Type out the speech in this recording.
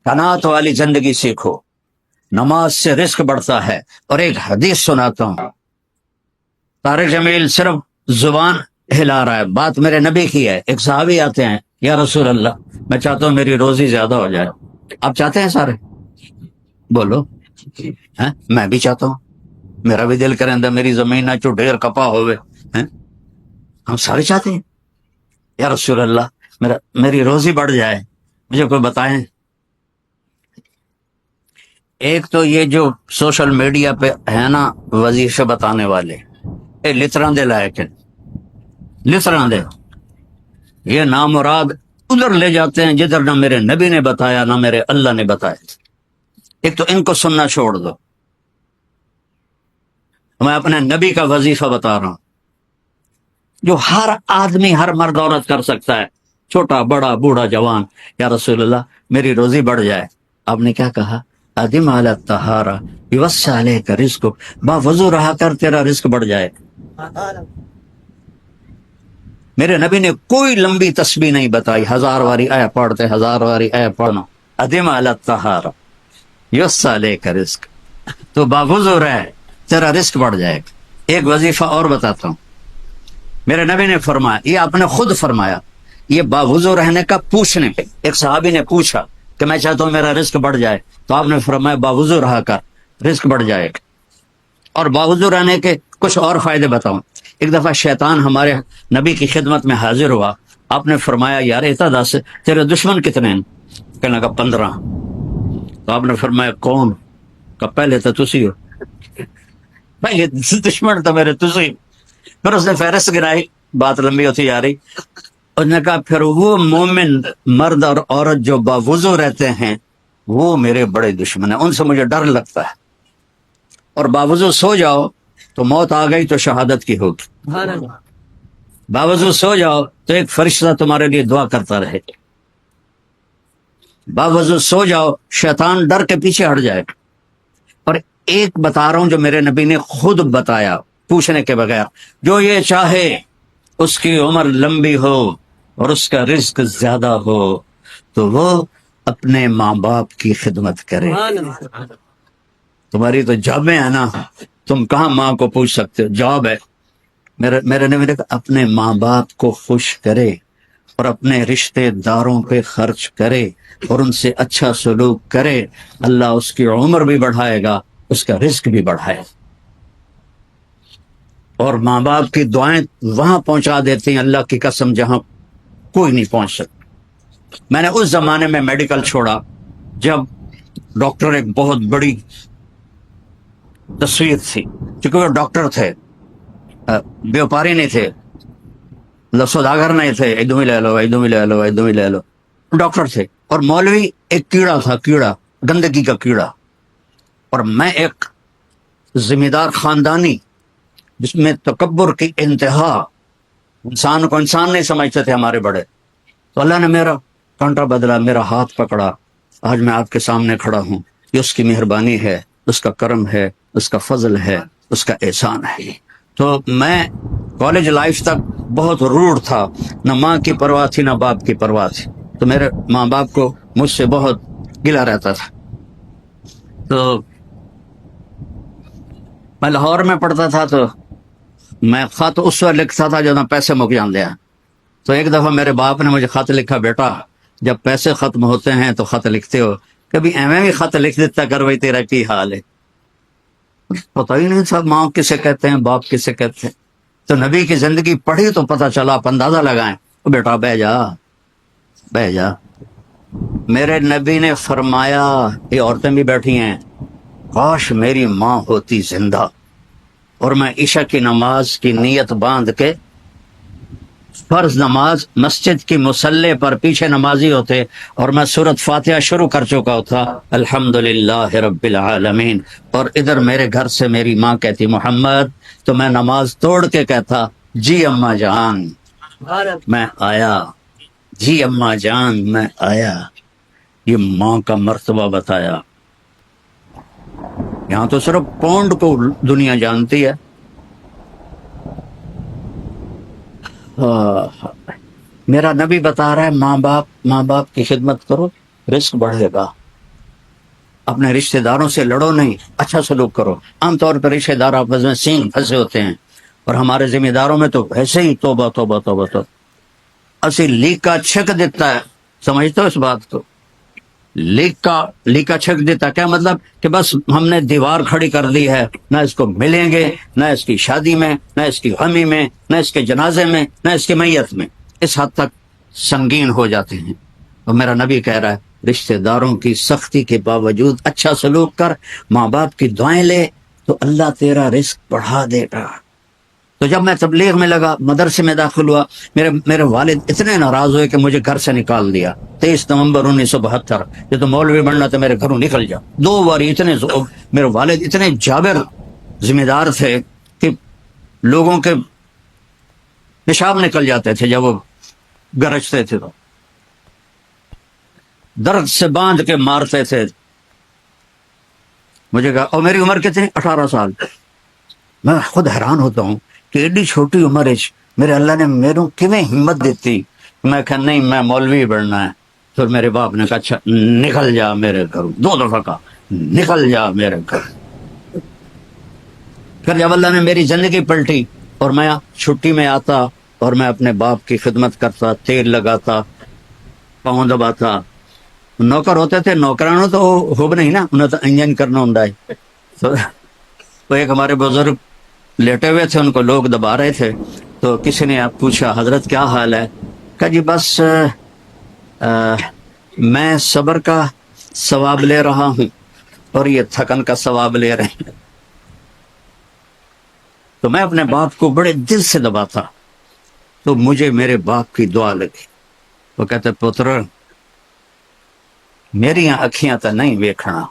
قناعت والی زندگی سیکھو، نماز سے رزق بڑھتا ہے۔ اور ایک حدیث سناتا ہوں، طارق جمیل صرف زبان ہلا رہا ہے، بات میرے نبی کی ہے۔ ایک صحابی آتے ہیں، یا رسول اللہ میں چاہتا ہوں میری روزی زیادہ ہو جائے۔ آپ چاہتے ہیں سارے؟ بولو۔ میں بھی چاہتا ہوں، میرا بھی دل کریں میری زمین نہ چو ڈھیر کپا ہوئے، ہم سارے چاہتے ہیں۔ یا رسول اللہ میری روزی بڑھ جائے، مجھے کوئی بتائیں۔ ایک تو یہ جو سوشل میڈیا پہ ہے نا وظیفے بتانے والے، لطران دے لائق ہیں، لطران دے، یہ نامراد ادھر لے جاتے ہیں جدھر نہ میرے نبی نے بتایا نہ میرے اللہ نے بتایا۔ ایک تو ان کو سننا چھوڑ دو، میں اپنے نبی کا وظیفہ بتا رہا ہوں جو ہر آدمی، ہر مرد عورت کر سکتا ہے، چھوٹا بڑا بوڑھا جوان۔ یا رسول اللہ میری روزی بڑھ جائے۔ آپ نے کیا کہا؟ ادم علی الطہارہ یوسع علیک رزقک، با وضو رہا کر تیرا رزق بڑھ جائے۔ میرے نبی نے کوئی لمبی تسبیح نہیں بتائی، 1000 واری آیا پڑھتے، 1000 واری آیا پڑھنا۔ ادم علی الطہارہ یوسع علیک رزق، تو با وضو رہ تیرا رزق بڑھ جائے گا۔ ایک وظیفہ اور بتاتا ہوں، میرے نبی نے فرمایا، یہ آپ نے خود فرمایا، یہ باوضو رہنے کا پوچھنے پہ ایک صحابی نے پوچھا کہ میں چاہتا ہوں میرا رزق بڑھ جائے، تو آپ نے فرمایا باوضو رہا کر رزق بڑھ جائے گا۔ اور باوضو رہنے کے کچھ اور فائدے بتاؤں۔ ایک دفعہ شیطان ہمارے نبی کی خدمت میں حاضر ہوا، آپ نے فرمایا یار اتا دس تیرے دشمن کتنے ہیں؟ کہنے لگا 15۔ تو آپ نے فرمایا کون؟ کہ پہلے تو تسی ہو، پہلے دشمن تو میرے تسی۔ پھر اس نے فہرست گرائی، بات لمبی ہوتی جا رہی۔ اس نے کہا پھر وہ مومن مرد اور عورت جو باوضو رہتے ہیں وہ میرے بڑے دشمن ہیں، ان سے مجھے ڈر لگتا ہے۔ اور باوضو سو جاؤ تو موت آ گئی تو شہادت کی ہوگی، باوضو سو جاؤ تو ایک فرشتہ تمہارے لیے دعا کرتا رہے، باوضو سو جاؤ شیطان ڈر کے پیچھے ہٹ جائے۔ اور ایک بتا رہا ہوں جو میرے نبی نے خود بتایا پوچھنے کے بغیر، جو یہ چاہے اس کی عمر لمبی ہو اور اس کا رزق زیادہ ہو تو وہ اپنے ماں باپ کی خدمت کرے۔ تمہاری تو جابیں ہیں نا، تم کہاں ماں کو پوچھ سکتے ہو، جاب ہے۔ میرے نبی نے کہا اپنے ماں باپ کو خوش کرے اور اپنے رشتے داروں پہ خرچ کرے اور ان سے اچھا سلوک کرے، اللہ اس کی عمر بھی بڑھائے گا، اس کا رزق بھی بڑھائے گا۔ اور ماں باپ کی دعائیں وہاں پہنچا دیتی ہیں اللہ کی قسم جہاں کوئی نہیں پہنچ سکتا۔ میں نے اس زمانے میں میڈیکل چھوڑا جب ڈاکٹر ایک بہت بڑی تصویر تھی، کیونکہ وہ ڈاکٹر تھے، بیوپاری نہیں تھے، سوداگر نہیں تھے، ادھم ہی لے لو ادھم ہی لے لو ادھم ہی لے لو، ڈاکٹر تھے۔ اور مولوی ایک کیڑا تھا، کیڑا، گندگی کا کیڑا۔ اور میں ایک ذمہ دار خاندانی جس میں تکبر کی انتہا، انسان کو انسان نہیں سمجھتے تھے ہمارے بڑے، تو اللہ نے میرا کانٹا بدلا، میرا ہاتھ پکڑا، آج میں آپ کے سامنے کھڑا ہوں۔ یہ اس کی مہربانی ہے، اس کا کرم ہے، اس کا فضل ہے، اس کا احسان ہے۔ تو میں کالج لائف تک بہت روڑ تھا، نہ ماں کی پرواہ تھی نہ باپ کی پرواہ تھی، تو میرے ماں باپ کو مجھ سے بہت گلہ رہتا تھا۔ تو میں لاہور میں پڑھتا تھا، تو میں خط اس وقت لکھتا تھا جب میں پیسے مک جان دیا۔ تو ایک دفعہ میرے باپ نے مجھے خط لکھا، بیٹا جب پیسے ختم ہوتے ہیں تو خط لکھتے ہو، کبھی ایویں بھی خط لکھ دیتا کر بھائی تیرا کی حال ہے۔ پتہ ہی نہیں تھا ماں کسے کہتے ہیں، باپ کسے کہتے ہیں۔ تو نبی کی زندگی پڑھی تو پتہ چلا، آپ اندازہ لگائیں۔ بیٹا بہ جا بہ جا۔ میرے نبی نے فرمایا، یہ عورتیں بھی بیٹھی ہیں، کاش میری ماں ہوتی زندہ اور میں عشاء کی نماز کی نیت باندھ کے فرض نماز مسجد کی مصلی پر پیچھے نمازی ہوتے اور میں سورۃ فاتحہ شروع کر چکا ہوتا، الحمدللہ رب العالمین، اور ادھر میرے گھر سے میری ماں کہتی محمد، تو میں نماز توڑ کے کہتا جی اماں جان میں آیا، جی اماں جان میں آیا۔ یہ ماں کا مرتبہ بتایا۔ یہاں تو صرف پونڈ کو دنیا جانتی ہے۔ میرا نبی بتا رہا ہے ماں باپ کی خدمت کرو، رزق بڑھے گا۔ اپنے رشتہ داروں سے لڑو نہیں، اچھا سلوک کرو۔ عام طور پر رشتہ دار آپس میں سینگ پھنسے ہوتے ہیں، اور ہمارے ذمہ داروں میں تو ایسے ہی توبہ توبہ توبہ توبہ، اسی لیکا چھک دیتا ہے۔ سمجھتے ہو اس بات کو؟ لیکا چھک دیتا کیا مطلب؟ کہ بس ہم نے دیوار کھڑی کر دی ہے، نہ اس کو ملیں گے، نہ اس کی شادی میں، نہ اس کی غمی میں، نہ اس کے جنازے میں، نہ اس کی میت میں۔ اس حد تک سنگین ہو جاتے ہیں۔ اور میرا نبی کہہ رہا ہے رشتہ داروں کی سختی کے باوجود اچھا سلوک کر، ماں باپ کی دعائیں لے، تو اللہ تیرا رزق بڑھا دے گا۔ تو جب میں تبلیغ میں لگا، مدرسے میں داخل ہوا، میرے والد اتنے ناراض ہوئے کہ مجھے گھر سے نکال دیا۔ 23 نومبر 1972، یہ تو مولوی بننا تو میرے گھروں نکل جا۔ 2 بار میرے والد اتنے جابر ذمہ دار تھے کہ لوگوں کے پیشاب نکل جاتے تھے جب وہ گرجتے تھے، تو درد سے باندھ کے مارتے تھے مجھے کہا۔ اور میری عمر کتنی؟ 18 سال۔ میں خود حیران ہوتا ہوں کہ ایڈی چھوٹی عمر میرے اللہ نے میروں کیویں ہمت دیتی۔ میں کہا نہیں، میں مولوی بننا ہے۔ پھر میرے باپ نے کہا اچھا نکل جا میرے گھر، 2 دفعہ کہا نکل جا میرے گھر۔ پھر جب اللہ نے میری زندگی پلٹی اور میں چھٹی میں آتا اور میں اپنے باپ کی خدمت کرتا، تیل لگاتا، پاؤں دباتا۔ نوکر ہوتے تھے، نوکرانوں تو ہوب نہیں نا، انہیں تو انجن کرنا ہوں۔ تو ایک ہمارے بزرگ لیٹے ہوئے تھے، ان کو لوگ دبا رہے تھے، تو کسی نے آپ پوچھا حضرت کیا حال ہے؟ کہا جی بس میں صبر کا ثواب لے رہا ہوں اور یہ تھکن کا ثواب لے رہے ہیں۔ تو میں اپنے باپ کو بڑے دل سے دباتا، تو مجھے میرے باپ کی دعا لگی۔ وہ کہتے پتر میری اکھیاں تو نہیں ویکھنا،